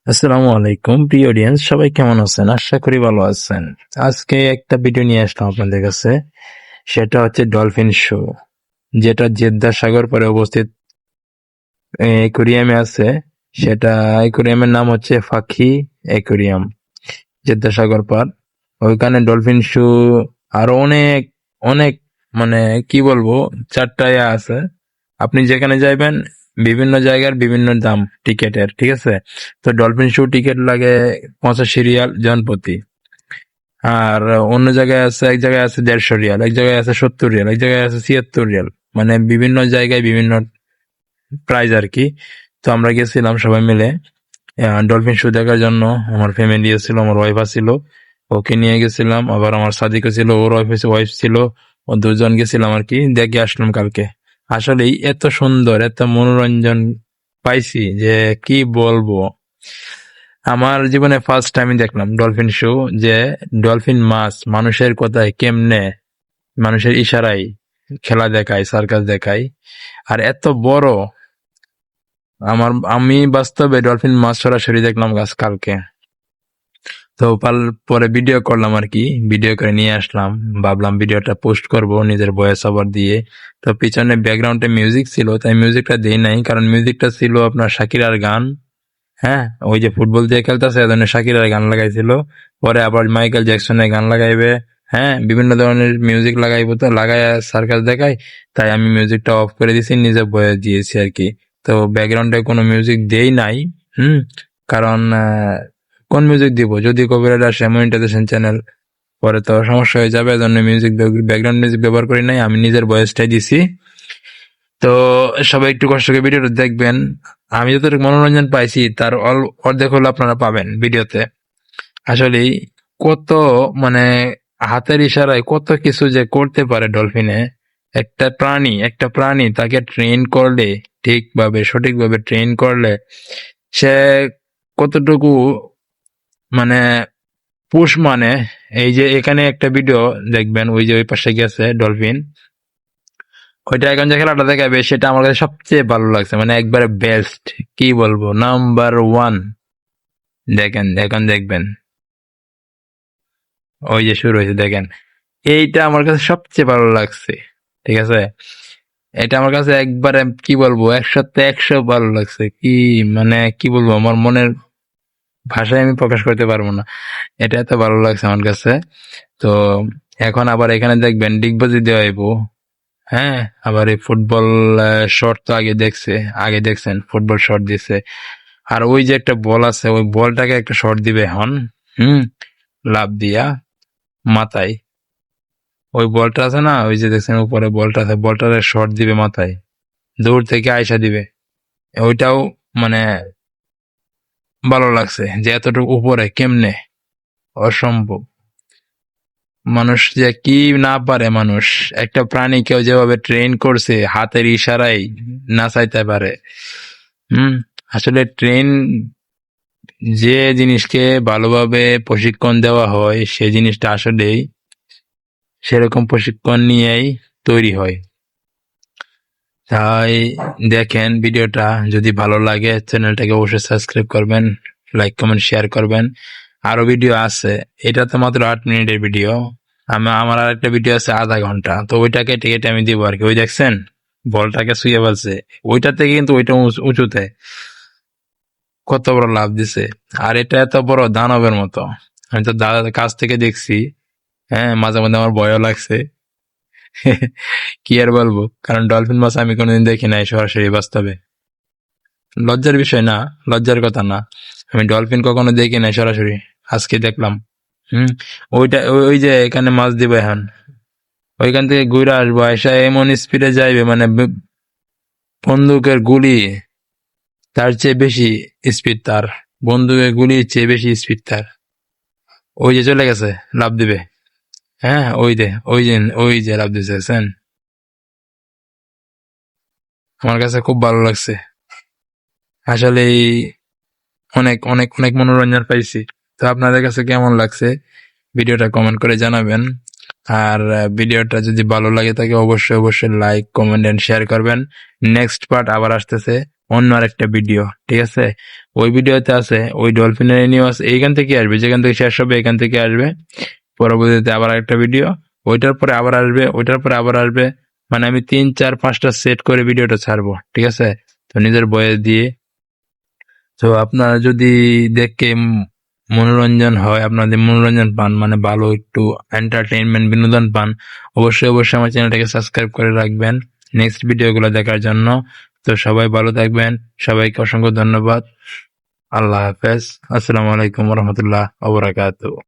আসসালামু আলাইকুম প্রিয় অডিয়েন্স, সবাই কেমন আছেন? আশা করি ভালো আছেন। আজকে একটা ভিডিও নিয়ে আসলাম আপনাদের কাছে। সেটা হচ্ছে ডলফিন শো, যেটা জেদ্দা সাগর পাড়ে অবস্থিত অ্যাকুরিয়ামে আছে। সেটা অ্যাকুরিয়ামের নাম হচ্ছে ফাখি অ্যাকুরিয়াম, জেদ্দা সাগর পাড়। ওইখানে ডলফিন শো আরো অনেক অনেক মানে কি বলবো, চারটায় আছে। আপনি যেখানে যাইবেন বিভিন্ন জায়গার বিভিন্ন দাম টিকেটের, ঠিক আছে? তো ডলফিন শো টিকিট লাগে 85 রিয়াল জনপ্রতি। আর অন্য জায়গায় আছে, এক জায়গায় আছে 150 রিয়াল, এক জায়গায় আছে 70 রিয়াল, এক জায়গায় আছে 76 রিয়াল। মানে বিভিন্ন জায়গায় বিভিন্ন প্রাইস আর কি। তো আমরা গেছিলাম সবাই মিলে ডলফিন শো দেখার জন্য। আমার ফ্যামিলি ছিল, আমার ওয়াইফ ছিল, ওকে নিয়ে গেছিলাম। আবার আমার সাদিকও ছিল, ওর ওয়াইফ ছিল। ও দুজন গেছিলাম আর কি, দেখে আসলাম কালকে। আসলেই এত সুন্দর, এত মনোরঞ্জন পাইছি যে কি বলবো। আমার জীবনে ফার্স্ট টাইম দেখলাম ডলফিন শো, যে ডলফিন মাছ মানুষের কথায় কেমনে, মানুষের ইশারায় খেলা দেখায়, সার্কাস দেখায়। আর এত বড়, আমি বাস্তবে ডলফিন মাছ সরাসরি দেখলাম গাছ কালকে। তো পরে ভিডিও করলাম আর কি, ভিডিও করে নিয়ে আসলাম। ভাবলাম ভিডিওটা পোস্ট করব নিজের ভয়েস ওভার দিয়ে। তো পিছনে ব্যাকগ্রাউন্ডে মিউজিক ছিল, তাই মিউজিকটা দেই নাই, কারণ মিউজিকটা ছিল আপনার শাকিরার গান। হ্যাঁ, ওই যে ফুটবল দিয়ে খেলতেছে এজন্য শাকিরার গান লাগাইছিল। পরে আবার মাইকেল জ্যাকসনের গান লাগাইবে। হ্যাঁ, বিভিন্ন ধরনের মিউজিক লাগাইবো, তো লাগায় সার্কাস দেখায়। তাই আমি মিউজিকটা অফ করে দিয়েছি, নিজে বয়ে দিয়েছি আর কি। তো ব্যাকগ্রাউন্ডে কোনো মিউজিক দেই নাই। হুম। কারণ কোন মিউজিক দিব, যদি কপিরাইট আসে মনিটাইজেশন চ্যানেল, পরে তো সমস্যা হয়ে যাবে। এজন্য মিউজিক, ব্যাকগ্রাউন্ড মিউজিক ব্যবহার করি নাই, আমি নিজের ভয়েসটাই দিছি। তো সবাই একটু কষ্ট করে ভিডিওটা দেখবেন। আমি যতটুকু মনোরঞ্জন পাইছি তার অর্ধেক হলো আপনারা পাবেন ভিডিওতে। আসলেই কত মানে হাতের ইশারায় কত কিছু যে করতে পারে ডলফিনে। একটা প্রাণী তাকে ট্রেন করলে, ঠিকভাবে সঠিকভাবে ট্রেন করলে সে কতটুকু মানে পুষ মানে। এই যে এখানে একটা ভিডিও দেখবেন, ওই যে ওই পাশে গেছে ডলফিন, ওইটা এখন যে খেলাটা দেখাবে সেটা আমার কাছে সবচেয়ে ভালো লাগছে, মানে একবারে বেস্ট, কি বলবো, নাম্বার ওয়ান। দেখেন, এখন দেখবেন, ওই যে শুরু হয়েছে দেখেন। এইটা আমার কাছে সবচেয়ে ভালো লাগছে, ঠিক আছে? এটা আমার কাছে একবারে কি বলবো, 100-তে 100 ভালো লাগছে। কি মানে কি বলবো, আমার মনের ভাষায় আমি প্রকাশ করতে পারবো না, এটা এত ভালো লাগছে আমার কাছে। তো এখন আবার এখানে দেখবেন ডিগবাজি দেওয়া হইবো। হ্যাঁ, আবার এই ফুটবল শট তো আগে দেখছেন ফুটবল শট দিছে। আর ওই যে একটা বল আছে, ওই বলটাকে একটা শট দিবে এখন। হুম। লাফ দিয়া মাথায়, ওই বলটা আছে না, ওই যে দেখছেন উপরে বলটা আছে, বলটারে শট দিবে মাথায়, দূর থেকে আয়সা দিবে। ওইটাও মানে ভালো লাগছে যে এতটুকু উপরে কেমনে, অসম্ভব। মানুষ যে কি না পারে, মানুষ একটা প্রাণীকেও যেভাবে ট্রেন করছে হাতের ইশারায় নাচাইতে পারে। হুম। আসলে ট্রেন, যে জিনিসকে ভালোভাবে প্রশিক্ষণ দেওয়া হয় সেই জিনিসটা আসলেই সেরকম প্রশিক্ষণ নিয়েই তৈরি হয়। তাই দেখেন ভিডিওটা, যদি ভালো লাগে চ্যানেলটাকে অবশ্যই সাবস্ক্রাইব করবেন, লাইক কমেন্ট শেয়ার করবেন। আরো ভিডিও আছে, এটা তো মাত্র 8 মিনিটের ভিডিও। আমার আর একটা ভিডিও আছে আধা ঘন্টা, তো ওইটাকে টিকিট আমি দিব আর কি। ওই দেখছেন বলটাকে শুয়ে ফেলছে, ওইটা থেকে কিন্তু ওইটা উঁচুতে, কত বড় লাভ দিছে। আর এটা এত বড় দানবের মতো, আমি তো দাদার কাছ থেকে দেখছি। হ্যাঁ, মাঝে মাঝে আমার ভয়ও লাগছে। কি আর বলবো, কারণ ডলফিন মাছ আমি কোনোদিন দেখি নাই সরাসরি বাস্তবে। লজ্জার বিষয় না, লজ্জার কথা না, আমি ডলফিন কখনো দেখি নাই সরাসরি, আজকে দেখলাম। হুম। ওই যে এখানে মাছ দিবে এখন, ওইখান থেকে ঘুরে আসবো, এসে এমন স্পিডে যাইবে মানে বন্দুকের গুলি তার চেয়ে বেশি স্পিড তার, বন্দুকের গুলির চেয়ে বেশি স্পিড তার। ওই যে চলে গেছে, লাফ দিবে। হ্যাঁ, ওই যে লাফ দিতেছেন। আমার কাছে খুব ভালো লাগছে আসলে, অনেক অনেক অনেক মনোরঞ্জন পাইছি। তো আপনাদের কাছে কেমন লাগছে ভিডিওটা কমেন্ট করে জানাবেন। আর ভিডিওটা যদি ভালো লাগে থাকে অবশ্যই লাইক, কমেন্ট এন্ড শেয়ার করবেন। নেক্সট পার্ট আবার আসতেছে অন্য আরেকটা ভিডিও, ঠিক আছে? ওই ভিডিওতে আছে ওই ডলফিনের নিউজ এইখান থেকে আসবে, যেখান থেকে শেষ হবে এখান থেকে আসবে। পরবর্তীতে আবার একটা ভিডিও, ওইটার পরে আবার আসবে, ওইটার পরে আবার আসবে। মানে আমি 3, 4, 5টা সেট করে ভিডিওটা ছাড়বো, ঠিক আছে? তো নিজের বয়স দিয়ে। তো আপনারা যদি দেখে মনোরঞ্জন হয়, আপনাদের মনোরঞ্জন পান, মানে ভালো একটু এন্টারটেইনমেন্ট বিনোদন পান, অবশ্যই আমার চ্যানেলটাকে সাবস্ক্রাইব করে রাখবেন নেক্সট ভিডিওগুলো দেখার জন্য। তো সবাই ভালো থাকবেন, সবাইকে অসংখ্য ধন্যবাদ। আল্লাহ হাফেজ। আসসালামু আলাইকুম রহমতুল্লাহ ওয়া বারাকাতুহু।